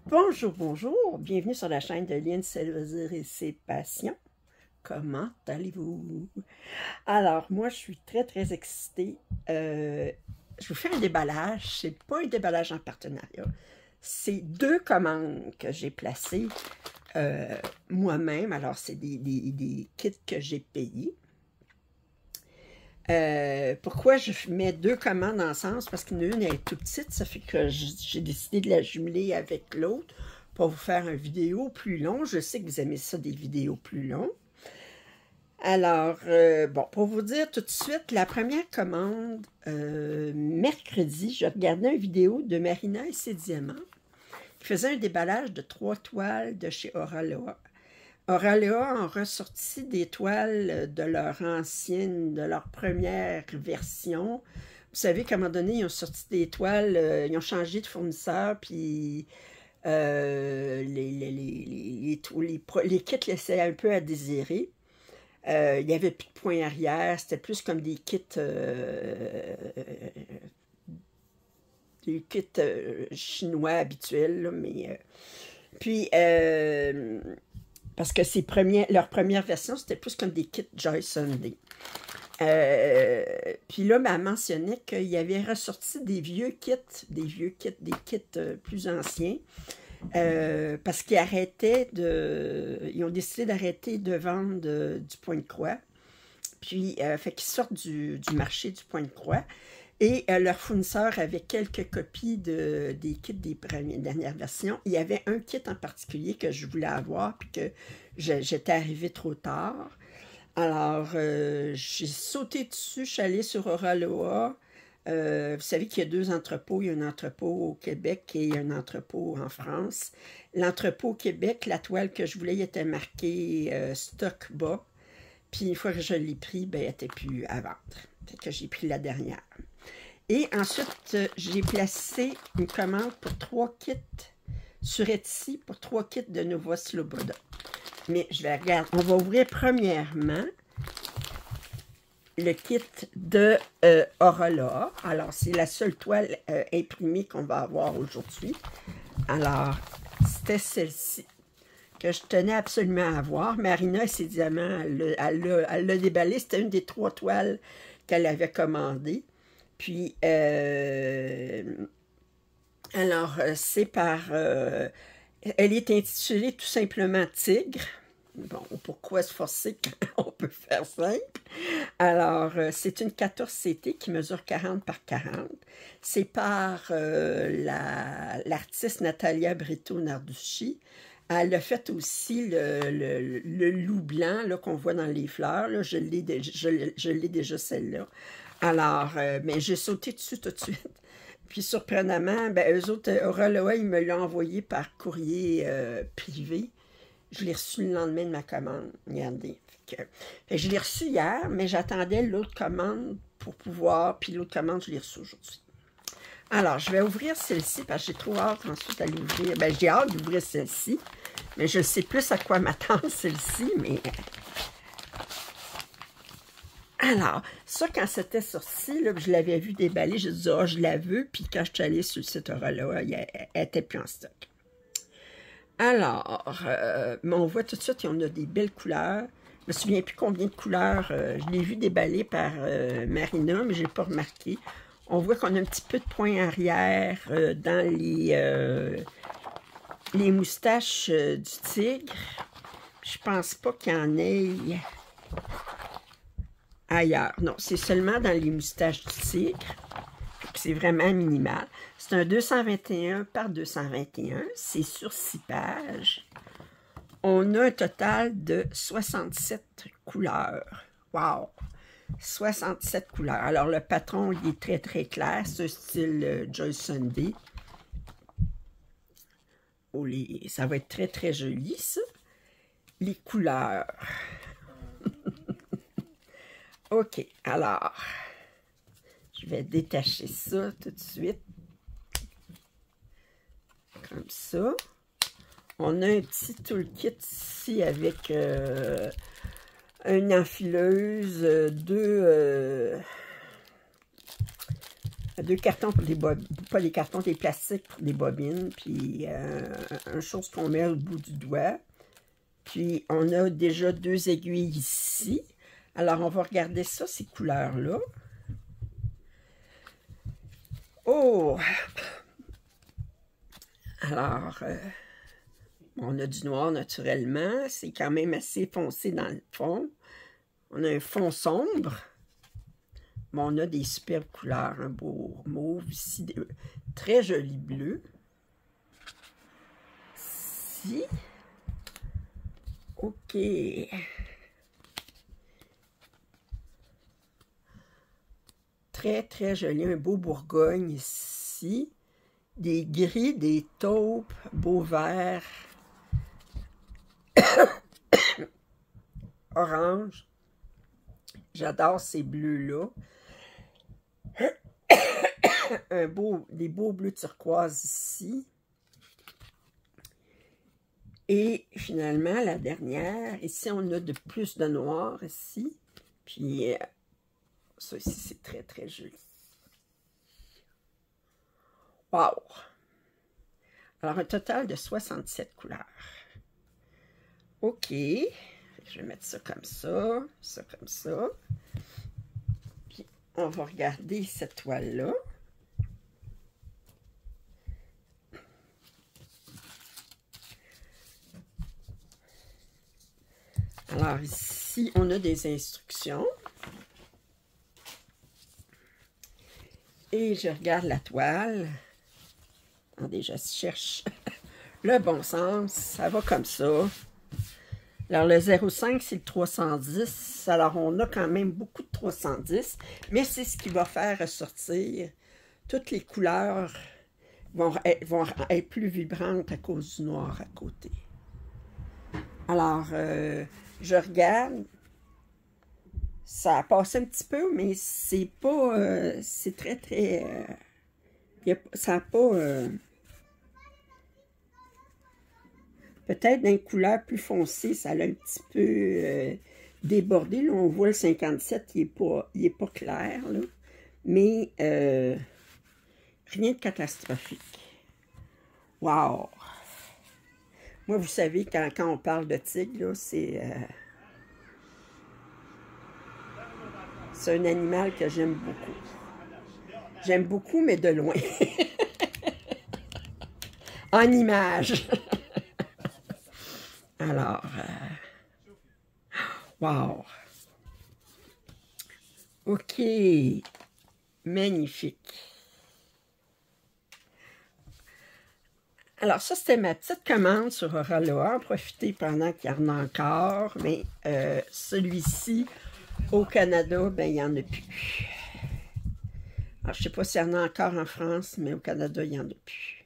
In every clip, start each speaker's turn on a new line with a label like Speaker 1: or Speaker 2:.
Speaker 1: Bonjour, bonjour, bienvenue sur la chaîne de Lynn, ses loisirs et ses passions. Comment allez-vous? Alors, moi, je suis très excitée. Je vous fais un déballage. C'est pas un déballage en partenariat. C'est deux commandes que j'ai placées moi-même. Alors, c'est des kits que j'ai payés. Pourquoi je mets deux commandes ensemble? Parce qu'une est toute petite, ça fait que j'ai décidé de la jumeler avec l'autre pour vous faire une vidéo plus long. Je sais que vous aimez ça, des vidéos plus longues. Alors, bon, pour vous dire tout de suite, la première commande, mercredi, je regardais une vidéo de Marina et ses diamants qui faisait un déballage de 3 toiles de chez Oraloa. Oraloa ont ressorti des toiles de leur ancienne, de leur première version. Vous savez qu'à un moment donné, ils ont sorti des toiles, ils ont changé de fournisseur, puis les kits laissaient un peu à désirer. Il n'y avait plus de point arrière, c'était plus comme des kits chinois habituels, là, mais puis parce que leur première version, c'était plus comme des kits Joy Sunday. Puis là, elle mentionnait qu'il avait ressorti des kits plus anciens, parce qu'ils ils ont décidé d'arrêter de vendre du point de croix. Puis, fait qu'ils sortent du marché du point de croix. Et leur fournisseur avait quelques copies des kits des dernières versions. Il y avait un kit en particulier que je voulais avoir, puis que j'étais arrivée trop tard. Alors, j'ai sauté dessus, je suis allée sur Oraloa. Vous savez qu'il y a deux entrepôts. Il y a un entrepôt au Québec et un entrepôt en France. L'entrepôt au Québec, la toile que je voulais, il était marquée stock bas. Puis une fois que je l'ai pris, ben, elle n'était plus à vendre. Fait que j'ai pris la dernière. Et ensuite, j'ai placé une commande pour 3 kits sur Etsy, pour 3 kits de Nova Sloboda. Mais je vais regarder. On va ouvrir premièrement le kit de Oraloa. Alors, c'est la seule toile imprimée qu'on va avoir aujourd'hui. Alors, c'était celle-ci que je tenais absolument à avoir. Marina et ses diamants, elle l'a déballée. C'était une des 3 toiles qu'elle avait commandées. Puis, alors, c'est par... elle est intitulée tout simplement Tigre. Bon, pourquoi se forcer quand on peut faire simple? Alors, c'est une 14CT qui mesure 40 par 40. C'est par l'artiste Natalia Brito Narducci. Elle a fait aussi le loup blanc qu'on voit dans les fleurs. Là. Je l'ai déjà celle-là. Alors, mais j'ai sauté dessus tout de suite. Puis surprenamment, ben, eux autres, Oraloa, ils me l'ont envoyé par courrier privé. Je l'ai reçu le lendemain de ma commande. Regardez. Fait que je l'ai reçu hier, mais j'attendais l'autre commande pour pouvoir. Puis l'autre commande, je l'ai reçue aujourd'hui. Alors, je vais ouvrir celle-ci parce que j'ai trop hâte ensuite à l'ouvrir. Ben, j'ai hâte d'ouvrir celle-ci, mais je sais plus à quoi m'attendre celle-ci, mais... Alors, ça, quand c'était sorti, là, je l'avais vu déballer, j'ai dit, je la veux, puis quand je suis allée sur le site Oraloa, elle n'était plus en stock. Alors, mais on voit tout de suite qu'on a des belles couleurs. Je me souviens plus combien de couleurs. Je l'ai vu déballer par Marina, mais je n'ai pas remarqué. On voit qu'on a un petit peu de point arrière dans les moustaches du tigre. Je pense pas qu'il y en ait ailleurs. Non, c'est seulement dans les moustaches du tigre. C'est vraiment minimal. C'est un 221 par 221. C'est sur 6 pages. On a un total de 67 couleurs. Wow! 67 couleurs. Alors, le patron, il est très clair. C'est un style Joy Sunday. Oh, ça va être très joli, ça. Les couleurs. OK, alors, je vais détacher ça tout de suite. Comme ça. On a un petit toolkit ici avec une enfileuse, deux 2 cartons pour des bobines, pas les cartons, des plastiques pour des bobines, puis une chose qu'on met au bout du doigt. Puis on a déjà 2 aiguilles ici. Alors on va regarder ça, ces couleurs-là. Oh! Alors, on a du noir naturellement. C'est quand même assez foncé dans le fond. On a un fond sombre. Mais on a des superbes couleurs. Un beau mauve ici. Très joli bleu. Ici. OK. Très, très joli. Un beau Bourgogne ici. Des gris, des taupes, beau vert, orange. J'adore ces bleus-là. Des beaux bleus turquoise ici. Et finalement, la dernière, ici, on a de plus de noir ici. Puis, ça ici, c'est très, très joli. Wow! Alors, un total de 67 couleurs. OK. Je vais mettre ça comme ça comme ça. Puis, on va regarder cette toile-là. Alors, ici, on a des instructions. Et je regarde la toile. Attendez, je cherche le bon sens. Ça va comme ça. Alors, le 0,5, c'est le 310. Alors, on a quand même beaucoup de 310. Mais c'est ce qui va faire ressortir. Toutes les couleurs vont être plus vibrantes à cause du noir à côté. Alors, je regarde. Ça a passé un petit peu, mais c'est pas... c'est très, très... ça n'a pas... peut-être d'une couleur plus foncée, ça l'a un petit peu débordé. Là, on voit le 57, il est pas clair, là. Mais rien de catastrophique. Wow! Moi, vous savez, quand on parle de tigre, c'est un animal que j'aime beaucoup. J'aime beaucoup, mais de loin. En image. Alors, wow. OK. Magnifique. Alors, ça, c'était ma petite commande sur Auraloa. Profitez pendant qu'il y en a encore. Mais celui-ci, au Canada, ben, il n'y en a plus. Alors, je ne sais pas s'il y en a encore en France, mais au Canada, il n'y en a plus.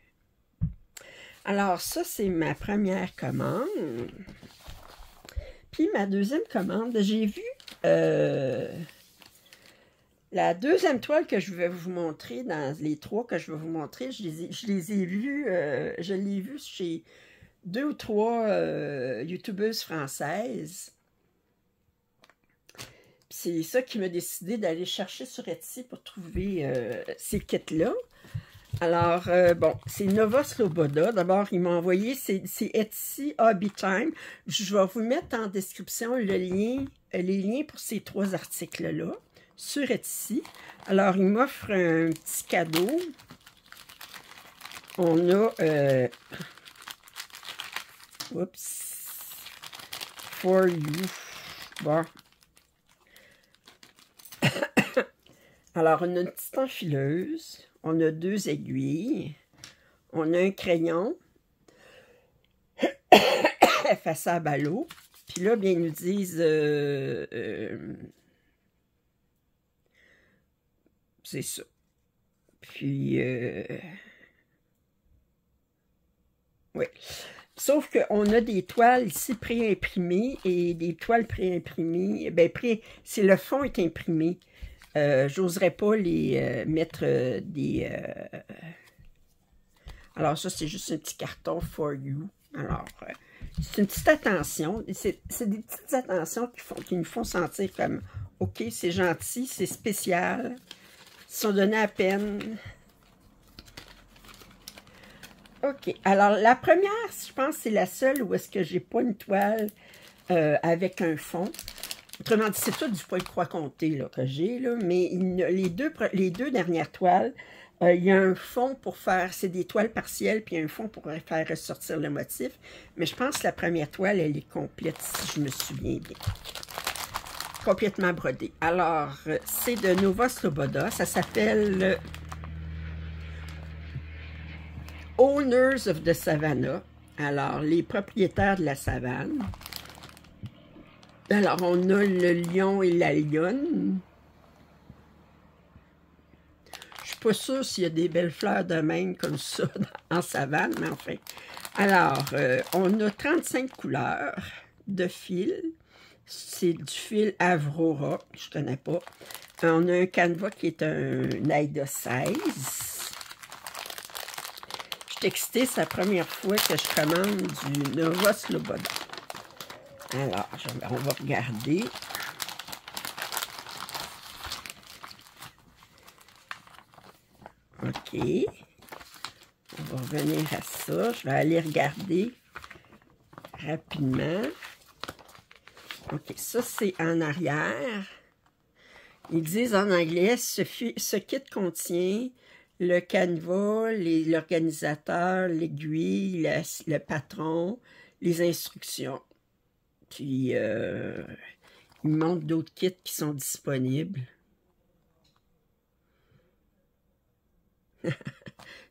Speaker 1: Alors, ça, c'est ma première commande. Puis, ma deuxième commande, j'ai vu la deuxième toile que je vais vous montrer, dans les 3 que je vais vous montrer, je les ai vus, je l'ai vu chez 2 ou 3 youtubeuses françaises. C'est ça qui m'a décidé d'aller chercher sur Etsy pour trouver ces kits-là. Alors, bon, c'est Nova Sloboda. D'abord, il m'a envoyé, c'est Etsy Hobby Time. Je vais vous mettre en description les liens pour ces 3 articles-là sur Etsy. Alors, il m'offre un petit cadeau. On a, oups, for you. Bon. Alors, on a une petite enfileuse. On a 2 aiguilles. On a un crayon. Face à ballot. Puis là, bien, ils nous disent... c'est ça. Puis... oui. Sauf qu'on a des toiles ici pré-imprimées et des toiles pré-imprimées. Ben, c'est le fond est imprimé. J'oserais pas les mettre des... Alors ça, c'est juste un petit carton for you. Alors, c'est une petite attention. C'est des petites attentions qui nous font sentir comme, OK, c'est gentil, c'est spécial. Ils sont donnés à peine. OK. Alors, la première, je pense que c'est la seule où est-ce que j'ai pas une toile avec un fond. Autrement dit, c'est tout du point de croix compté là, que j'ai, là, mais les deux dernières toiles, il y a un fond pour faire, c'est des toiles partielles, puis il y a un fond pour faire ressortir le motif. Mais je pense que la première toile, elle est complète, si je me souviens bien. Complètement brodée. Alors, c'est de Nova Sloboda. Ça s'appelle Owners of the Savannah. Alors, les propriétaires de la savane. Alors, on a le lion et la lionne. Je suis pas sûre s'il y a des belles fleurs de même comme ça en savane, mais enfin. Alors, on a 35 couleurs de fil. C'est du fil Avrora, je ne connais pas. On a un canevas qui est un Naïda 16. Je suis excitée, c'est la première fois que je commande du Nova Sloboda. Alors, on va regarder. OK. On va revenir à ça. Je vais aller regarder rapidement. OK, ça, c'est en arrière. Ils disent en anglais, ce kit contient le canevas, l'organisateur, l'aiguille, le patron, les instructions. Puis, il manque d'autres kits qui sont disponibles.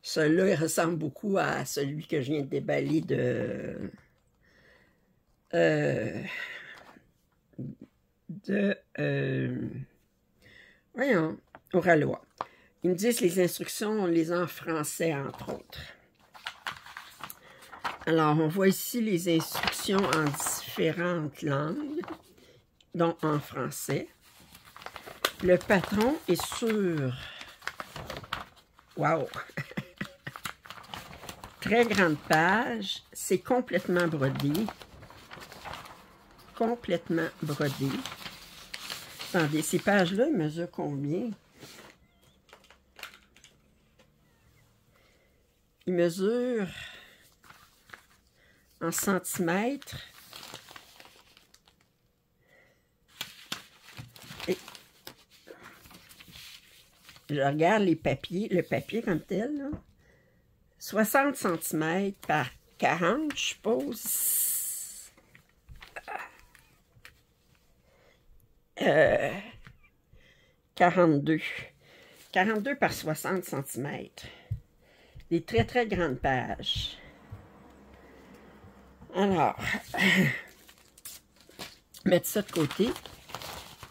Speaker 1: Celui-là, il ressemble beaucoup à celui que je viens de déballer voyons, Oralois. Ils me disent les instructions, on les a en français, entre autres. Alors, on voit ici les instructions en différentes langues, dont en français. Le patron est sur... Wow! Très grande page. C'est complètement brodé. Complètement brodé. Attendez, ces pages-là, ils mesurent combien? Ils mesurent en centimètres. Et je regarde les papiers, le papier comme tel, là. 60 cm par 40, je suppose. 42. 42 par 60 cm. Des très, très grandes pages. Alors, mettre ça de côté.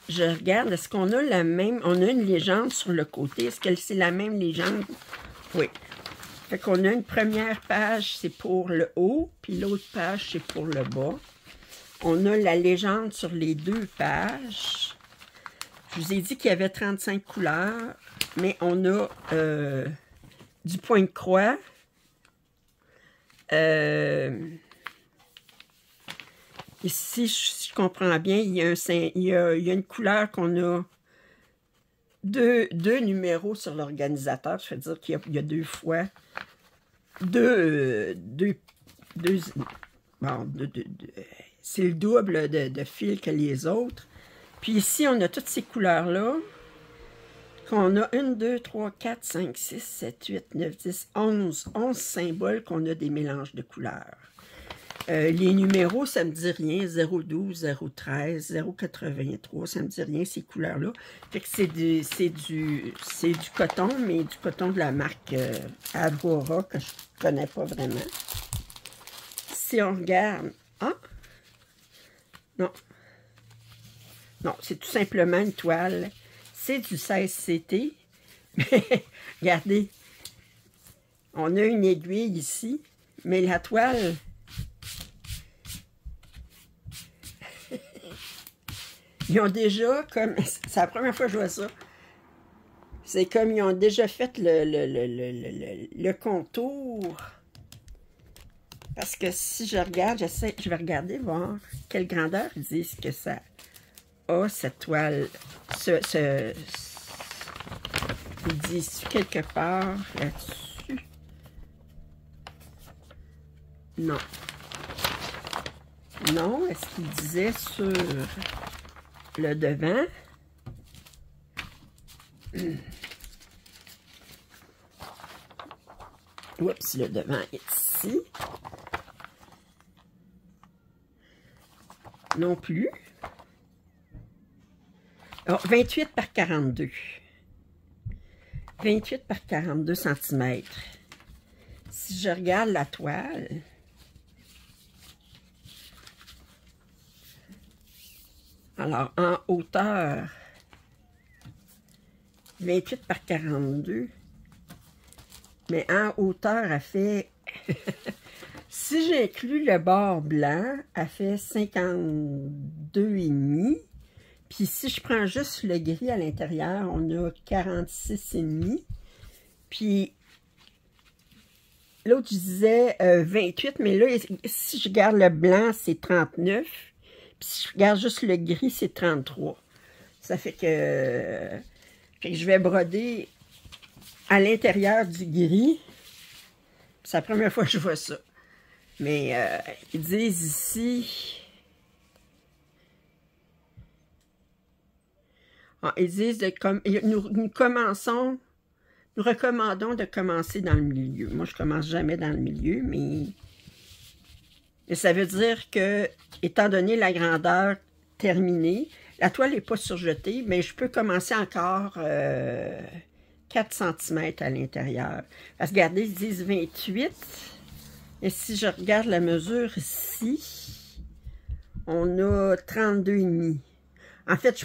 Speaker 1: Je regarde, est-ce qu'on a la même... On a une légende sur le côté. Est-ce que c'est la même légende? Oui. Fait qu'on a une première page, c'est pour le haut, puis l'autre page, c'est pour le bas. On a la légende sur les deux pages. Je vous ai dit qu'il y avait 35 couleurs, mais on a du point de croix. Ici, si je comprends bien, il y a une couleur qu'on a deux numéros sur l'organisateur. Ça veut dire qu'il y a deux fois c'est le double de fil que les autres. Puis ici, on a toutes ces couleurs-là. Qu'on a 1, 2, 3, 4, 5, 6, 7, 8, 9, 10, 11. 11 symboles qu'on a des mélanges de couleurs. Les numéros, ça me dit rien. 012, 013, 083, ça me dit rien, ces couleurs-là. Fait que c'est du coton, mais du coton de la marque Avrora, que je ne connais pas vraiment. Si on regarde... Ah! Non. Non, c'est tout simplement une toile. C'est du 16CT. Mais, regardez. On a une aiguille ici, mais la toile... Ils ont déjà, comme... C'est la première fois que je vois ça. C'est comme ils ont déjà fait le contour. Parce que si je regarde, je vais regarder, voir quelle grandeur ils disent que ça a, cette toile. Il dit quelque part là-dessus? Non. Non, est-ce qu'il disait sur le devant? Oups, le devant est ici. Non plus. Oh, 28 par 42. 28 par 42 cm. Si je regarde la toile, alors en hauteur, 28 par 42, mais en hauteur, elle fait, si j'inclus le bord blanc, elle fait 52,5. Puis si je prends juste le gris à l'intérieur, on a 46,5. Puis l'autre, je disais 28, mais là, si je garde le blanc, c'est 39. Puis si je regarde juste le gris, c'est 33. Ça fait que je vais broder à l'intérieur du gris. C'est la première fois que je vois ça. Mais ils disent ici... Ah, ils disent, nous recommandons de commencer dans le milieu. Moi, je commence jamais dans le milieu, mais ça veut dire que, étant donné la grandeur terminée, la toile n'est pas surjetée, mais je peux commencer encore 4 cm à l'intérieur. Parce que, regardez, ils disent 28. Et si je regarde la mesure ici, on a 32,5. En fait,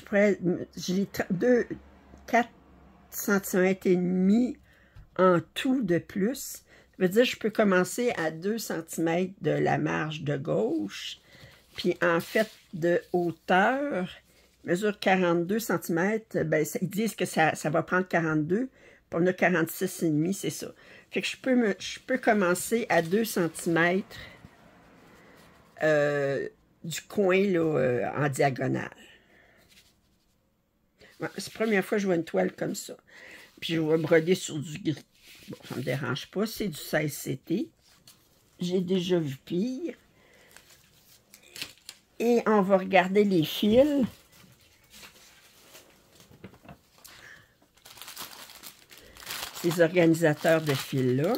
Speaker 1: j'ai 4 cm et demi en tout de plus. Ça veut dire que je peux commencer à 2 cm de la marge de gauche. Puis en fait, de hauteur, mesure 42 cm, ben, ils disent que ça va prendre 42. Puis on a 46,5, c'est ça. Fait que je peux commencer à 2 cm du coin là, en diagonale. C'est la première fois que je vois une toile comme ça. Puis je vais broder sur du gris. Bon, ça ne me dérange pas. C'est du 16CT. J'ai déjà vu pire. Et on va regarder les fils. Ces organisateurs de fils-là.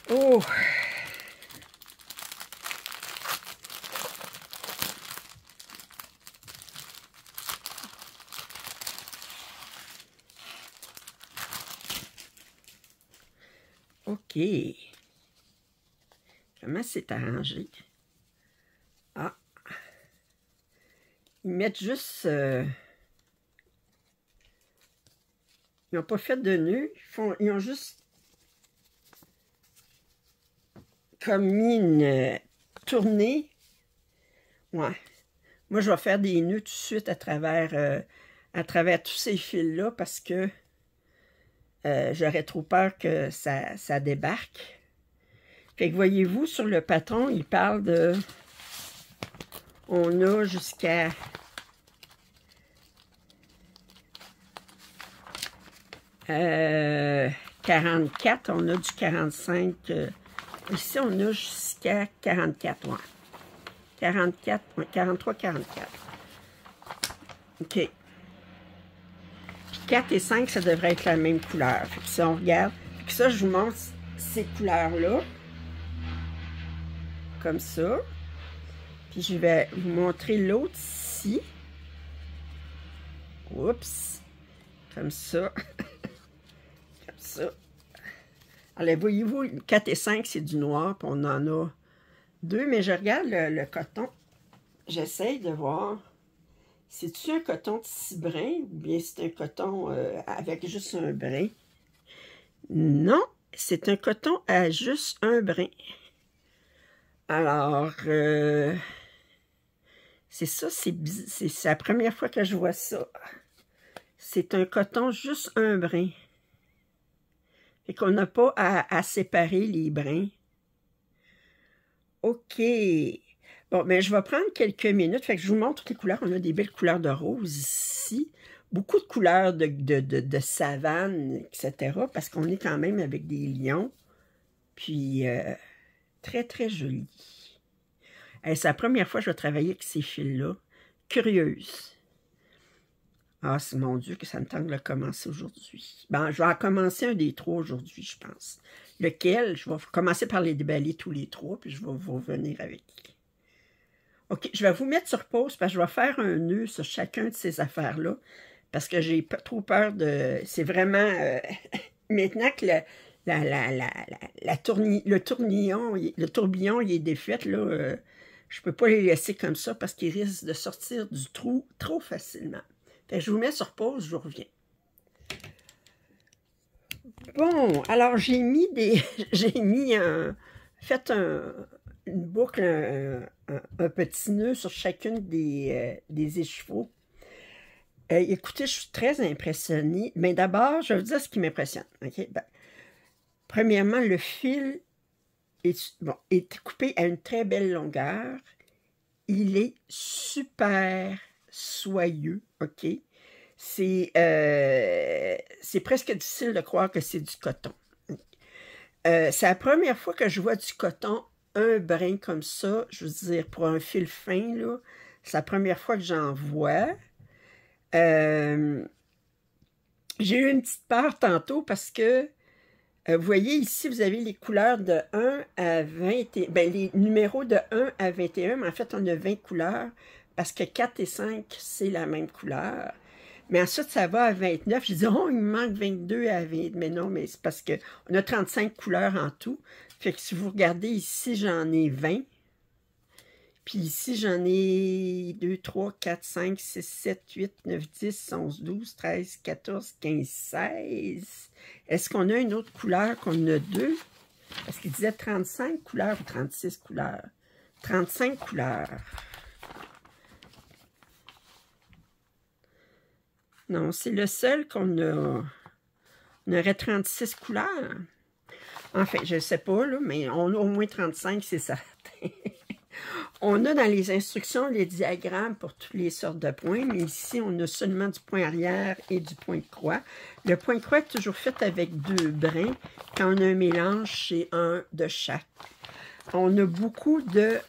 Speaker 1: Oh! OK. Comment c'est arrangé? Ah. Ils mettent juste... ils n'ont pas fait de nœud. Ils ont juste comme mis une tournée. Ouais. Moi, je vais faire des nœuds tout de suite à travers tous ces fils-là parce que j'aurais trop peur que ça débarque. Fait que voyez-vous, sur le patron, il parle de... On a jusqu'à... Euh, 44, on a du 45. Ici, on a jusqu'à 44, ouais. 44, ouais, 43, 44. OK. Puis 4 et 5, ça devrait être la même couleur. Fait que si on regarde, fait que ça, je vous montre ces couleurs-là. Comme ça. Puis je vais vous montrer l'autre ici. Oups. Comme ça. Comme ça. Alors, voyez-vous, 4 et 5, c'est du noir, puis on en a 2. Mais je regarde le coton. J'essaye de voir. C'est-tu un coton de 6 brins ou bien c'est un coton avec juste un brin? Non, c'est un coton à juste un brin. Alors, c'est ça, c'est la première fois que je vois ça. C'est un coton juste un brin. Fait qu'on n'a pas à séparer les brins. OK. Bon, mais je vais prendre quelques minutes. Fait que je vous montre toutes les couleurs. On a des belles couleurs de rose ici. Beaucoup de couleurs de savane, etc. Parce qu'on est quand même avec des lions. Puis, très, très joli. C'est la première fois que je vais travailler avec ces fils-là. Curieuse. Ah, c'est mon Dieu que ça me tente de le commencer aujourd'hui. Ben, je vais en commencer un des trois aujourd'hui, je pense. Lequel? Je vais commencer par les déballer tous les trois, puis je vais vous revenir avec. OK, je vais vous mettre sur pause, parce que je vais faire un nœud sur chacun de ces affaires-là, parce que j'ai pas trop peur de... C'est vraiment... maintenant que le tourbillon il est défait, là, je peux pas les laisser comme ça, parce qu'ils risquent de sortir du trou trop facilement. Fait que je vous mets sur pause, je vous reviens. Bon, alors j'ai mis une boucle, un petit nœud sur chacune des écheveaux. Écoutez, je suis très impressionnée. Mais d'abord, je vais vous dire ce qui m'impressionne. Okay? Ben, premièrement, le fil est coupé à une très belle longueur. Il est super soyeux, OK? C'est presque difficile de croire que c'est du coton. C'est la première fois que je vois du coton, un brin comme ça, je veux dire, pour un fil fin, là, c'est la première fois que j'en vois. J'ai eu une petite peur tantôt parce que, vous voyez ici, vous avez les couleurs de 1 à 20, ben, les numéros de 1 à 21, mais en fait, on a 20 couleurs parce que 4 et 5, c'est la même couleur. Mais ensuite, ça va à 29. Je dis, oh, il me manque 22 à 20. Mais non, mais c'est parce qu'on a 35 couleurs en tout. Fait que si vous regardez ici, j'en ai 20. Puis ici, j'en ai 2, 3, 4, 5, 6, 7, 8, 9, 10, 11, 12, 13, 14, 15, 16. Est-ce qu'on a une autre couleur qu'on a deux? Parce qu'il disait 35 couleurs ou 36 couleurs. 35 couleurs. Non, c'est le seul qu'on a. On aurait 36 couleurs. Enfin, je ne sais pas, là, mais on a au moins 35, c'est certain. On a dans les instructions les diagrammes pour toutes les sortes de points, mais ici, on a seulement du point arrière et du point de croix. Le point de croix est toujours fait avec deux brins. Quand on a un mélange, c'est un de chaque. On a beaucoup de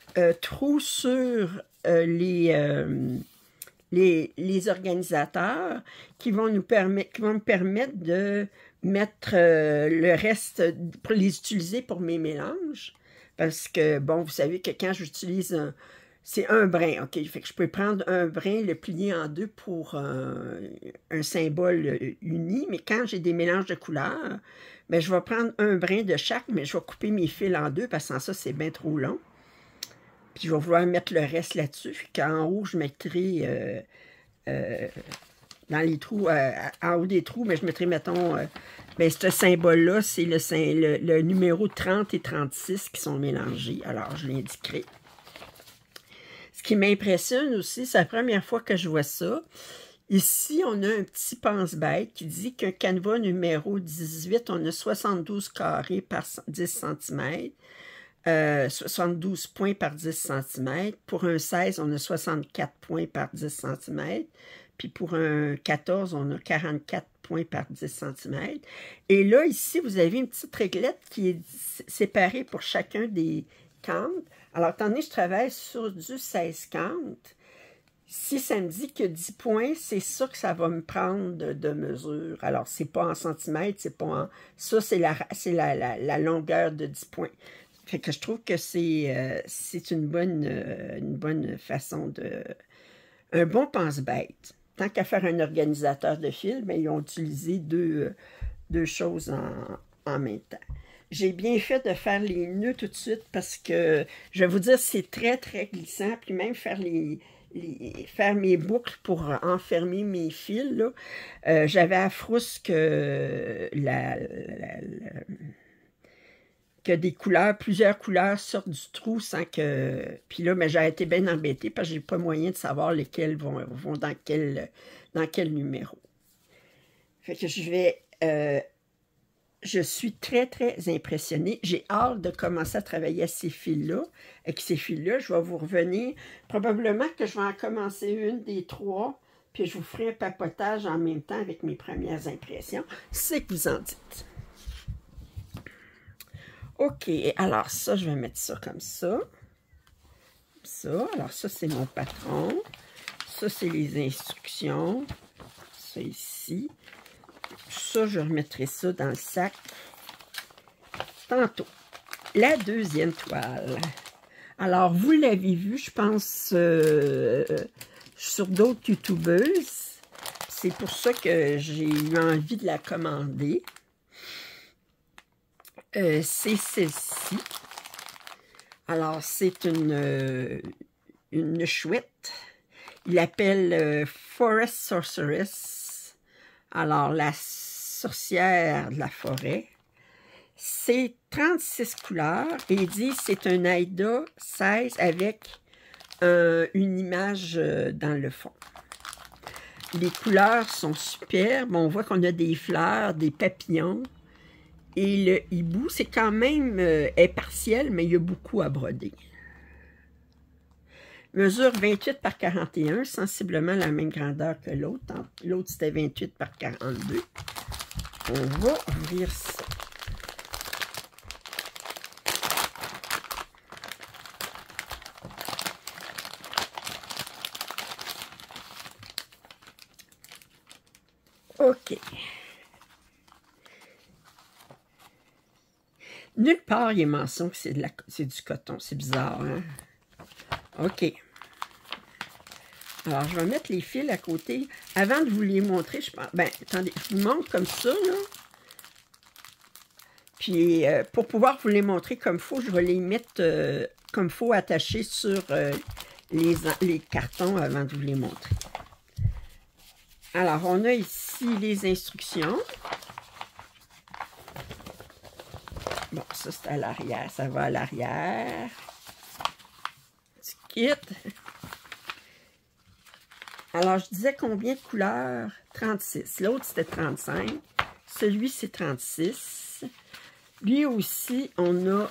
Speaker 1: trous sur les organisateurs qui vont me permettre de mettre le reste pour les utiliser pour mes mélanges. Parce que, bon, vous savez que quand j'utilise c'est un brin, OK? Fait que je peux prendre un brin, le plier en deux pour un symbole uni, mais quand j'ai des mélanges de couleurs, bien, je vais prendre un brin de chaque, mais je vais couper mes fils en deux, parce que sans ça, c'est bien trop long. Puis je vais vouloir mettre le reste là-dessus. Puis qu'en haut, je mettrai dans les trous, en haut des trous, mais je mettrai, mettons, ben, ce symbole-là, c'est le numéro 30 et 36 qui sont mélangés. Alors, je l'indiquerai. Ce qui m'impressionne aussi, c'est la première fois que je vois ça. Ici, on a un petit pense-bête qui dit qu'un canevas numéro 18, on a 72 carrés par 10 cm. 72 points par 10 cm. Pour un 16, on a 64 points par 10 cm. Puis pour un 14, on a 44 points par 10 cm. Et là, ici, vous avez une petite réglette qui est séparée pour chacun des cantes. Alors, étant donné que je travaille sur du 16 cantes, si ça me dit que 10 points, c'est ça que ça va me prendre de mesure. Alors, c'est pas en centimètres, c'est pas en... Ça, c'est la longueur de 10 points. Fait que je trouve que c'est une bonne façon de... Un bon pense-bête. Tant qu'à faire un organisateur de fil, bien, ils ont utilisé deux choses en même temps. J'ai bien fait de faire les nœuds tout de suite parce que, je vais vous dire, c'est très, très glissant. Puis même faire faire mes boucles pour enfermer mes fils, là, j'avais à frousse que que des couleurs, plusieurs couleurs sortent du trou sans que... Puis là, j'ai été bien embêtée parce que j'ai pas moyen de savoir lesquels vont dans quel numéro. Fait que je vais je suis très, très impressionnée. J'ai hâte de commencer à travailler à ces fils-là. Avec ces fils-là, je vais vous revenir. Probablement que je vais en commencer une des 3, puis je vous ferai un papotage en même temps avec mes premières impressions. C'est que vous en dites. OK, alors ça, je vais mettre ça comme ça. Ça, alors ça, c'est mon patron. Ça, c'est les instructions. Ça ici. Ça, je remettrai ça dans le sac tantôt. La deuxième toile. Alors, vous l'avez vu, je pense, sur d'autres youtubeuses. C'est pour ça que j'ai eu envie de la commander. C'est celle-ci. Alors, c'est une chouette. Il l'appelle Forest Sorceress. Alors, la sorcière de la forêt. C'est 36 couleurs et il dit c'est un Aida 16 avec une image dans le fond. Les couleurs sont superbes. On voit qu'on a des fleurs, des papillons. Et le hibou, c'est quand même est partiel, mais il y a beaucoup à broder. Mesure 28 par 41, sensiblement la même grandeur que l'autre. L'autre, c'était 28 par 42. On va ouvrir ça. OK. Nulle part, il est mention que c'est du coton. C'est bizarre, hein? OK. Alors, je vais mettre les fils à côté. Avant de vous les montrer, je pense... Ben, attendez, je vous montre comme ça, là. Puis, pour pouvoir vous les montrer comme il faut, je vais les mettre comme il faut attachés sur les cartons avant de vous les montrer. Alors, on a ici les instructions. Bon, ça, c'est à l'arrière. Ça va à l'arrière. Petit kit. Alors, je disais combien de couleurs? 36. L'autre, c'était 35. Celui, c'est 36. Lui aussi, on a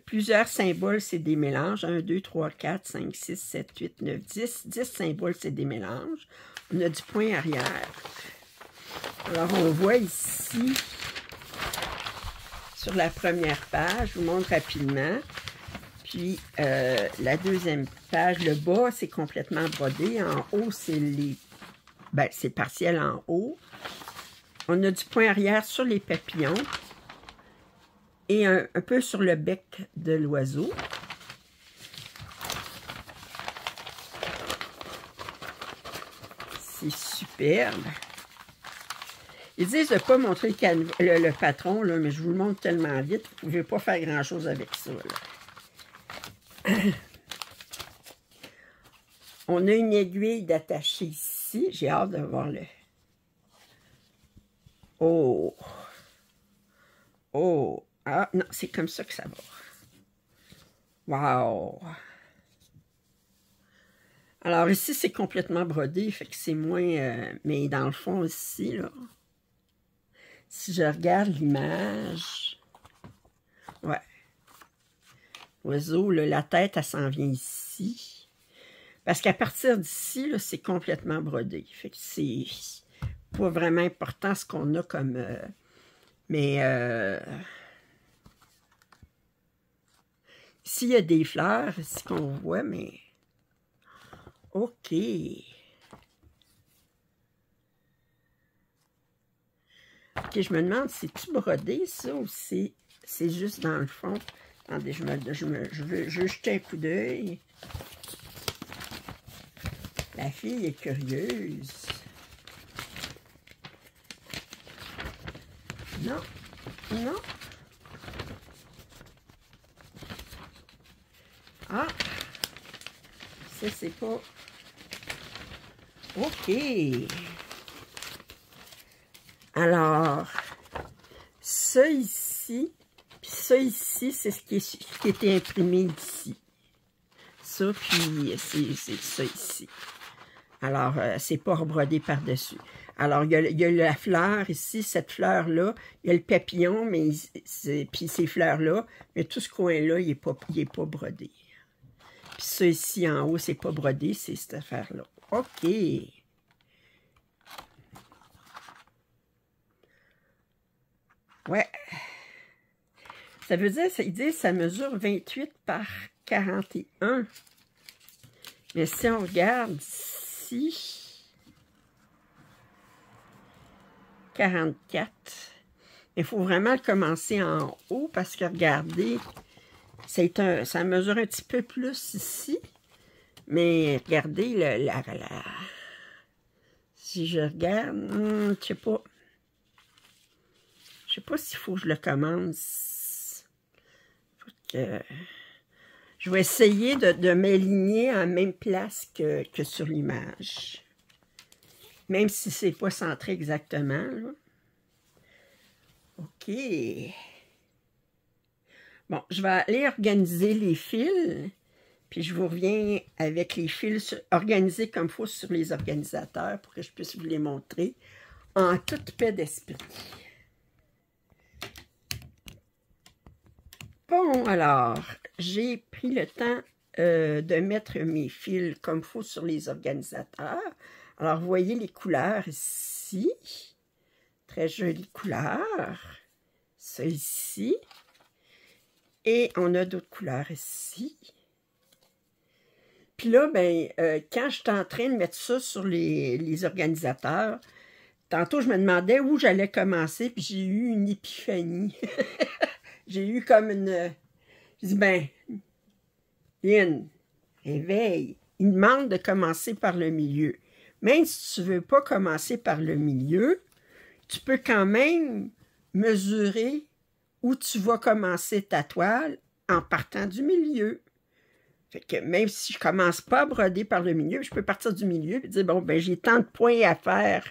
Speaker 1: plusieurs symboles, c'est des mélanges. 1, 2, 3, 4, 5, 6, 7, 8, 9, 10. 10 symboles, c'est des mélanges. On a du point arrière. Alors, on voit ici, sur la première page, je vous montre rapidement. Puis, la deuxième page, le bas, c'est complètement brodé. En haut, c'est c'est partiel en haut. On a du point arrière sur les papillons et un peu sur le bec de l'oiseau. C'est superbe. Ils disent de ne pas montrer le patron, là, mais je vous le montre tellement vite, vous ne pouvez pas faire grand-chose avec ça. Là. On a une aiguille d'attacher ici. J'ai hâte de voir le... Oh! Oh! Ah, non, c'est comme ça que ça va. Wow! Alors ici, c'est complètement brodé, fait que c'est moins... mais dans le fond, ici, là... Si je regarde l'image... Ouais. L'oiseau, la tête, elle s'en vient ici. Parce qu'à partir d'ici, c'est complètement brodé. Fait que c'est pas vraiment important ce qu'on a comme... mais... ici, il y a des fleurs, ici qu'on voit, mais... OK. OK, je me demande, c'est-tu brodé, ça, ou c'est juste dans le fond? Attendez, je veux jeter un coup d'œil. La fille est curieuse. Non, non. Ah, ça, c'est pas... OK. Alors, ça ici, puis ça ici, c'est ce qui était imprimé ici. Ça, puis c'est ça ici. Alors, c'est pas rebrodé par-dessus. Alors, il y a la fleur ici, cette fleur-là. Il y a le papillon, mais puis ces fleurs-là. Mais tout ce coin-là, il est pas brodé. Puis ça ici, en haut, c'est pas brodé, c'est cette affaire-là. OK. Ouais. Ça veut dire, il dit, ça mesure 28 par 41. Mais si on regarde ici, 44, il faut vraiment commencer en haut parce que regardez, ça mesure un petit peu plus ici. Mais regardez, si je regarde, je sais pas. Je sais pas s'il faut que je le commence. Je vais essayer de m'aligner en même place que sur l'image. Même si c'est pas centré exactement. Là. OK. Bon, je vais aller organiser les fils. Puis je vous reviens avec les fils organisés comme il faut sur les organisateurs pour que je puisse vous les montrer en toute paix d'esprit. Bon, alors, j'ai pris le temps de mettre mes fils comme il faut sur les organisateurs. Alors, vous voyez les couleurs ici. Très jolies couleurs. Ça ici. Et on a d'autres couleurs ici. Puis là, ben, quand j'étais en train de mettre ça sur les organisateurs, tantôt, je me demandais où j'allais commencer, puis j'ai eu une épiphanie. J'ai eu comme une... Je dis, ben, Lynn, éveille. Il demande de commencer par le milieu. Même si tu ne veux pas commencer par le milieu, tu peux quand même mesurer où tu vas commencer ta toile en partant du milieu. Fait que même si je ne commence pas à broder par le milieu, je peux partir du milieu et dire, bon, ben j'ai tant de points à faire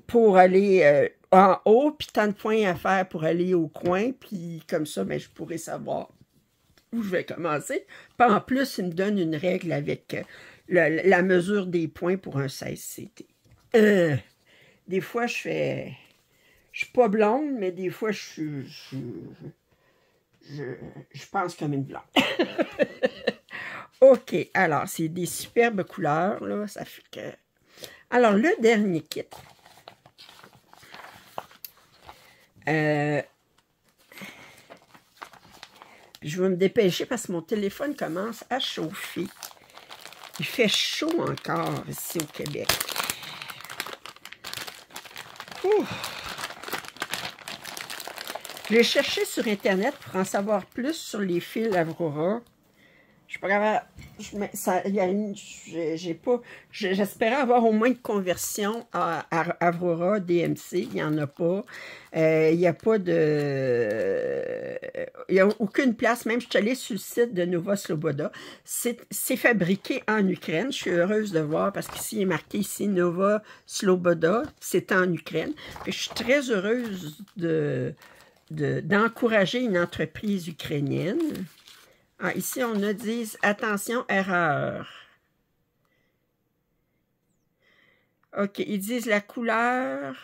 Speaker 1: pour aller en haut, puis tant de points à faire pour aller au coin, puis comme ça, ben, je pourrais savoir où je vais commencer. Puis en plus, il me donne une règle avec la mesure des points pour un 16CT. Des fois, je suis pas blonde, mais des fois, je pense comme une blonde. OK, alors, c'est des superbes couleurs, là, ça fait que... Alors, le dernier kit. Je vais me dépêcher parce que mon téléphone commence à chauffer. Il fait chaud encore ici au Québec. Ouh. Je l'ai cherché sur Internet pour en savoir plus sur les fils Avrora. Je suis pas capable. J'espérais avoir au moins une conversion à Avrora DMC. Il n'y en a pas. Il n'y a pas de... Il n'y a aucune place. Même, je suis allée sur le site de Nova Sloboda. C'est fabriqué en Ukraine. Je suis heureuse de voir parce qu'ici, il est marqué ici Nova Sloboda. C'est en Ukraine. Et je suis très heureuse d'encourager une entreprise ukrainienne. Ah, ici, on a dit « Attention, erreur ». OK, ils disent la couleur,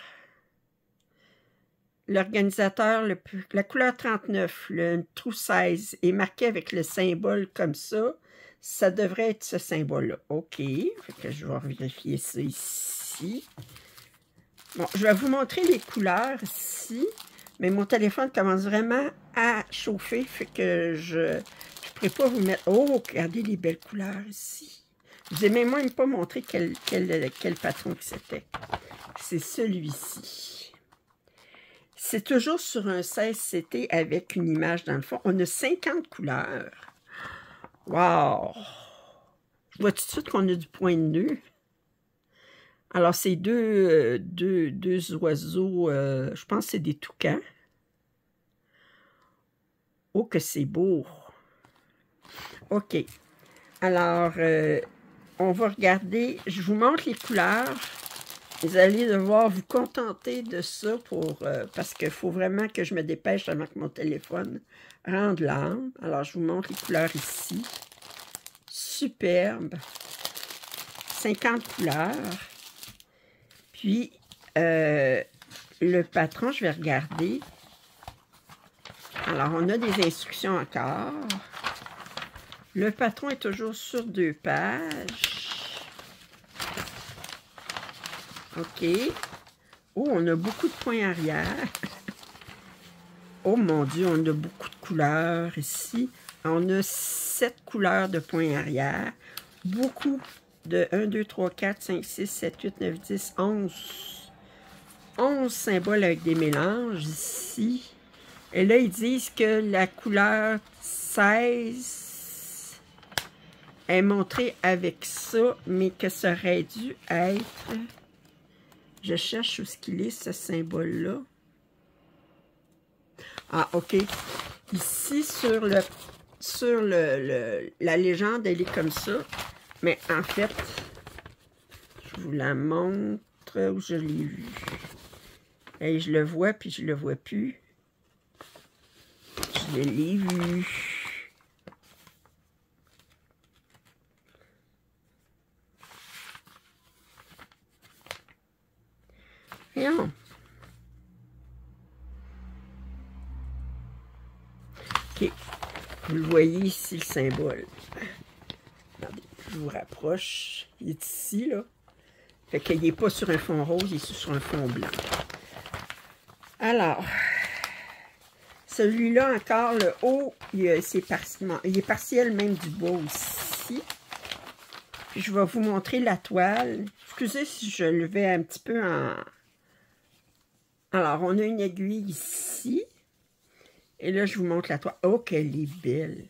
Speaker 1: l'organisateur, la couleur 39, le trou 16 est marqué avec le symbole comme ça. Ça devrait être ce symbole-là. OK, fait que je vais vérifier ça ici. Bon, je vais vous montrer les couleurs ici, mais mon téléphone commence vraiment à chauffer, fait que je ne pourrais pas vous mettre... Oh, regardez les belles couleurs ici. Je vous ai même pas montré quel patron que c'était. C'est celui-ci. C'est toujours sur un 16CT avec une image dans le fond. On a 50 couleurs. Wow! Je vois tout de suite qu'on a du point de nœud. Alors, c'est deux oiseaux, je pense que c'est des toucans. Oh, que c'est beau! OK. Alors, on va regarder. Je vous montre les couleurs. Vous allez devoir vous contenter de ça parce qu'il faut vraiment que je me dépêche avant que mon téléphone rende l'âme. Alors, je vous montre les couleurs ici. Superbe. 50 couleurs. Puis, le patron, je vais regarder. Alors, on a des instructions encore. Le patron est toujours sur 2 pages. OK. Oh, on a beaucoup de points arrière. Oh mon Dieu, on a beaucoup de couleurs ici. On a 7 couleurs de points arrière. Beaucoup de 1, 2, 3, 4, 5, 6, 7, 8, 9, 10, 11. 11 symboles avec des mélanges ici. Et là, ils disent que la couleur 16 est montrée avec ça, mais que ça aurait dû être... Je cherche où est-ce qu'il est, ce symbole-là. Ah, OK. Ici, sur la légende, elle est comme ça. Mais en fait, je vous la montre où je l'ai vu. Et je le vois, puis je le vois plus. Je l'ai vu. Voyons. OK. Vous le voyez ici, le symbole. Attendez, je vous rapproche. Il est ici, là. Fait qu'il n'est pas sur un fond rose, il est sur un fond blanc. Alors, celui-là encore, le haut, il est partiel même du bas aussi. Puis je vais vous montrer la toile. Excusez si je le vais un petit peu en... Alors, on a une aiguille ici. Et là, je vous montre la toile. Oh, qu'elle est belle!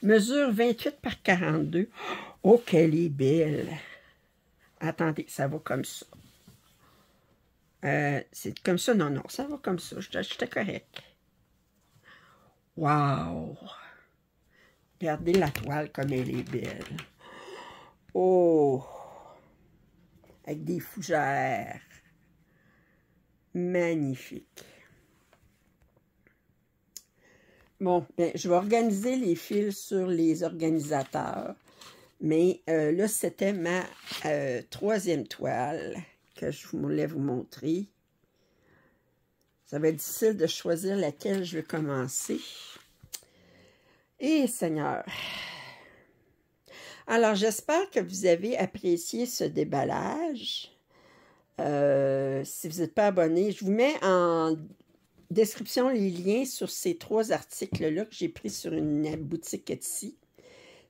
Speaker 1: Mesure 28 par 42. Oh, qu'elle est belle! Attendez, ça va comme ça. C'est comme ça? Non, non, ça va comme ça. J'étais correct. Wow! Regardez la toile comme elle est belle. Oh! Avec des fougères. Magnifique. Bon, ben, je vais organiser les fils sur les organisateurs. Mais là, c'était ma 3e toile que je voulais vous montrer. Ça va être difficile de choisir laquelle je vais commencer. Et Seigneur! Alors, j'espère que vous avez apprécié ce déballage. Si vous n'êtes pas abonné, je vous mets en description les liens sur ces 3 articles-là que j'ai pris sur une boutique Etsy.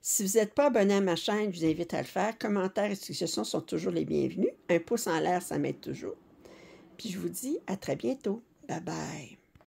Speaker 1: Si vous n'êtes pas abonné à ma chaîne, je vous invite à le faire. Commentaires et suggestions sont toujours les bienvenus. Un pouce en l'air, ça m'aide toujours. Puis je vous dis à très bientôt. Bye bye.